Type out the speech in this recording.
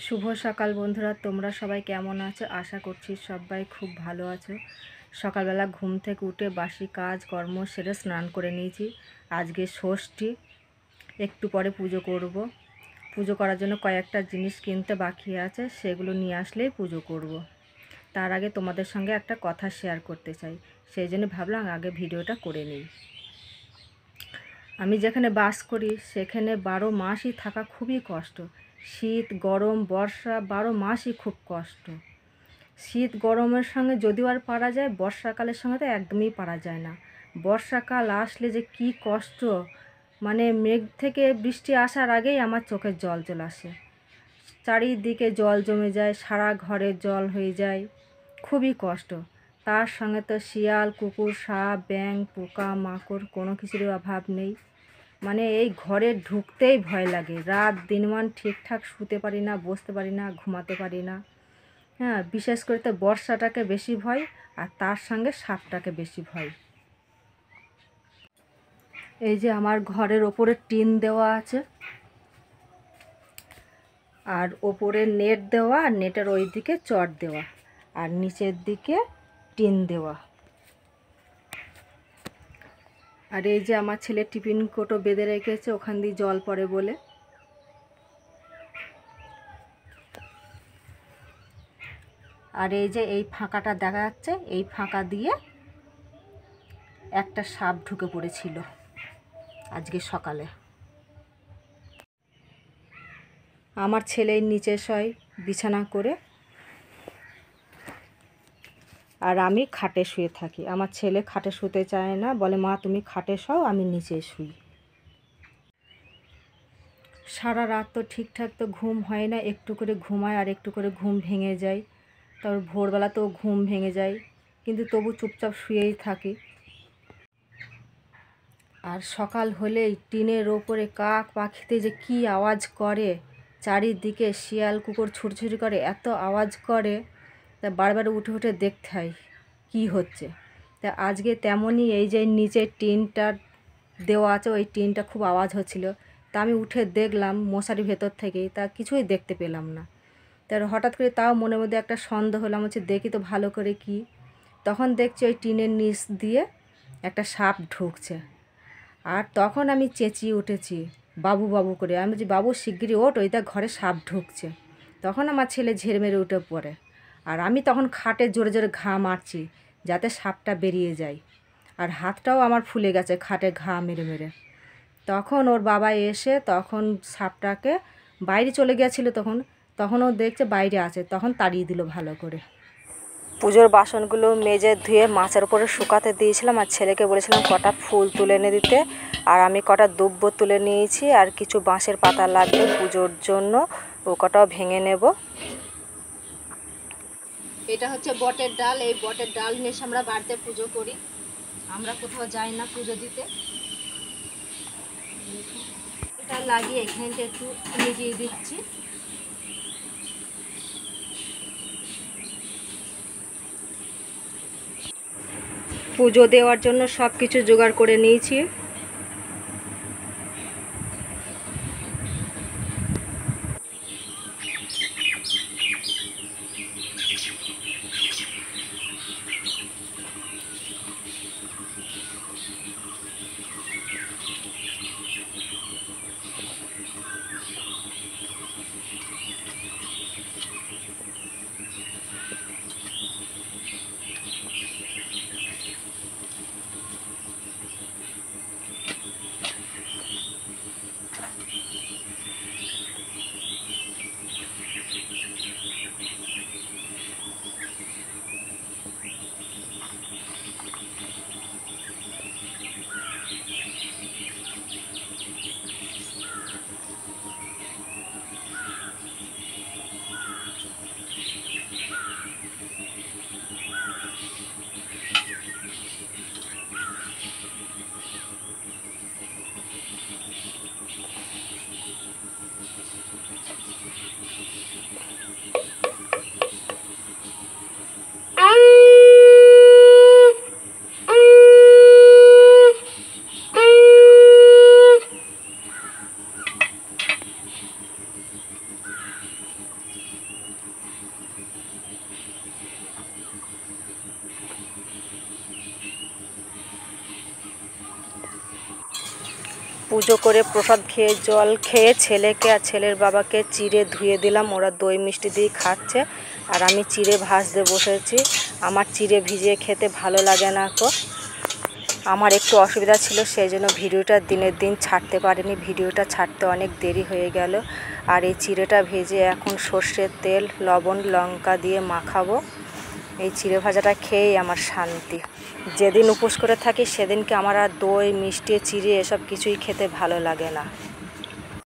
শুভ সকাল বন্ধুরা, তোমরা সবাই কেমন আছো? আশা করছি সবাই খুব ভালো আছো। সকালবেলা ঘুম থেকে উঠে বাসি কাজ কর্ম সেরে স্নান করে নিয়েছি। আজকে ষষ্ঠী, একটু পরে পুজো করব। পুজো করার জন্য কয়েকটা জিনিস কিনতে বাকি আছে, সেগুলো নিয়ে আসলেই পুজো করব। তার আগে তোমাদের সঙ্গে একটা কথা শেয়ার করতে চাই, সেই জন্য ভাবলাম আগে ভিডিওটা করে নিই। আমি যেখানে বাস করি সেখানে 12 মাসই থাকা খুবই কষ্ট। শীত গরম বর্ষা 12 মাসই খুব কষ্ট। শীত গরমের সঙ্গে যদিও আর পারা যায়, বর্ষাকালের সঙ্গে তো একদমই পারা যায় না। বর্ষাকাল আসলে যে কি কষ্ট, মানে মেঘ থেকে বৃষ্টি আসার আগেই আমার চোখের জল চলে আসে। চারিদিকে জল জমে যায়, সারা ঘরে জল হয়ে যায়, খুবই কষ্ট। তার সঙ্গে তো শিয়াল কুকুর সাপ ব্যাঙ পোকা মাকড় কোনো কিছুরই অভাব নেই। মানে এই ঘরে ঢুকতেই ভয় লাগে। রাত দিনমান ঠিকঠাক শুতে পারি না, বসতে পারি না, ঘুমাতে পারি না। হ্যাঁ, বিশেষ করে তো বর্ষাটাকে বেশি ভয়, আর তার সঙ্গে সাপটাকে বেশি ভয়। এই যে আমার ঘরের ওপরে টিন দেওয়া আছে, আর ওপরে নেট দেওয়া, আর নেটের ওই দিকে চট দেওয়া, আর নিচের দিকে টিন দেওয়া। আর এই যে আমার ছেলে টিফিন কোটো বেঁধে রেখেছে, ওখান দিয়ে জল পড়ে বলে। আর এই যে এই ফাঁকাটা দেখা যাচ্ছে, এই ফাঁকা দিয়ে একটা সাপ ঢুকে পড়েছিল আজকে সকালে। আমার ছেলের নিচে শয় বিছানা করে, আর আমি খাটে শুয়ে থাকি। আমার ছেলে খাটে শুতে চায় না, বলে মা তুমি খাটে শও, আমি নিচে শুই। সারা রাত তো ঠিকঠাক তো ঘুম হয় না, একটু করে ঘুমায় আর একটু করে ঘুম ভেঙে যায়। তারপর ভোরবেলা তো ঘুম ভেঙে যায়, কিন্তু তবু চুপচাপ শুয়েই থাকি। আর সকাল হলেই টিনের ওপরে কাক পাখিতে যে কি আওয়াজ করে, চারিদিকে শিয়াল কুকুর ছুটছুটি করে, এত আওয়াজ করে, তা বারবার উঠে উঠে দেখতে হয় কী হচ্ছে। তা আজকে তেমনই এই যে নিচের টিনটা দেওয়া আছে, ওই টিনটা খুব আওয়াজ হচ্ছিল। তা আমি উঠে দেখলাম মশারির ভেতর থেকেই, তা কিছুই দেখতে পেলাম না। তার হঠাৎ করে তাও মনের মধ্যে একটা সন্দেহ হলাম, হচ্ছে দেখি তো ভালো করে কি। তখন দেখছি ওই টিনের নিচ দিয়ে একটা সাপ ঢুকছে। আর তখন আমি চেঁচিয়ে উঠেছি বাবু বাবু করে। আমি বলছি বাবু শিগগিরই ওঠ, ওই দেখ ঘরে সাপ ঢুকছে। তখন আমার ছেলে ঝেড়ে মেরে উঠে পড়ে, আর আমি তখন খাটে জোরে জোরে ঘা মারছি যাতে সাপটা বেরিয়ে যায়। আর হাতটাও আমার ফুলে গেছে খাটে ঘা মেরে মেরে। তখন ওর বাবা এসে তখন সাপটাকে বাইরে চলে গিয়েছিলো, তখনও দেখছে বাইরে আছে, তখন তাড়িয়ে দিল ভালো করে। পুজোর বাসনগুলো মেজে ধুয়ে মাছের উপরে শুকাতে দিয়েছিলাম, আর ছেলেকে বলেছিলাম কটা ফুল তুলে এনে দিতে। আর আমি কটা দুব্ব তুলে নিয়েছি, আর কিছু বাঁশের পাতা লাগবে পুজোর জন্য, ও কটাও ভেঙে নেব। এটা হচ্ছে বটের ডাল, এই বটের ডাল নিয়ে আমরা বাড়িতে পুজো করি, আমরা কোথাও যাই না পুজো দিতে। এটা লাগিয়ে এখানটা একটু মিজিয়ে দিচ্ছি। পুজো দেওয়ার জন্য সব কিছু জোগাড় করে নিয়েছি। পুজো করে প্রসাদ খেয়ে জল খেয়ে ছেলেকে আর ছেলের বাবাকে চিড়ে ধুয়ে দিলাম। ওরা দই মিষ্টি দিয়ে খাচ্ছে আর আমি চিড়ে ভাজতে বসেছি। আমার চিড়ে ভিজিয়ে খেতে ভালো লাগে না তো। আমার একটু অসুবিধা ছিল, সেই জন্য ভিডিওটা দিনের দিন ছাড়তে পারিনি। ভিডিওটা ছাড়তে অনেক দেরি হয়ে গেল। আর এই চিড়েটা ভেজে এখন সর্ষের তেল, লবণ, লঙ্কা দিয়ে মাখাবো। এই চিড়ে ভাজাটা খেয়েই আমার শান্তি। যেদিন উপোস করে থাকি সেদিনকে আমার আর দই মিষ্টি চিড়ে এসব কিছুই খেতে ভালো লাগে না।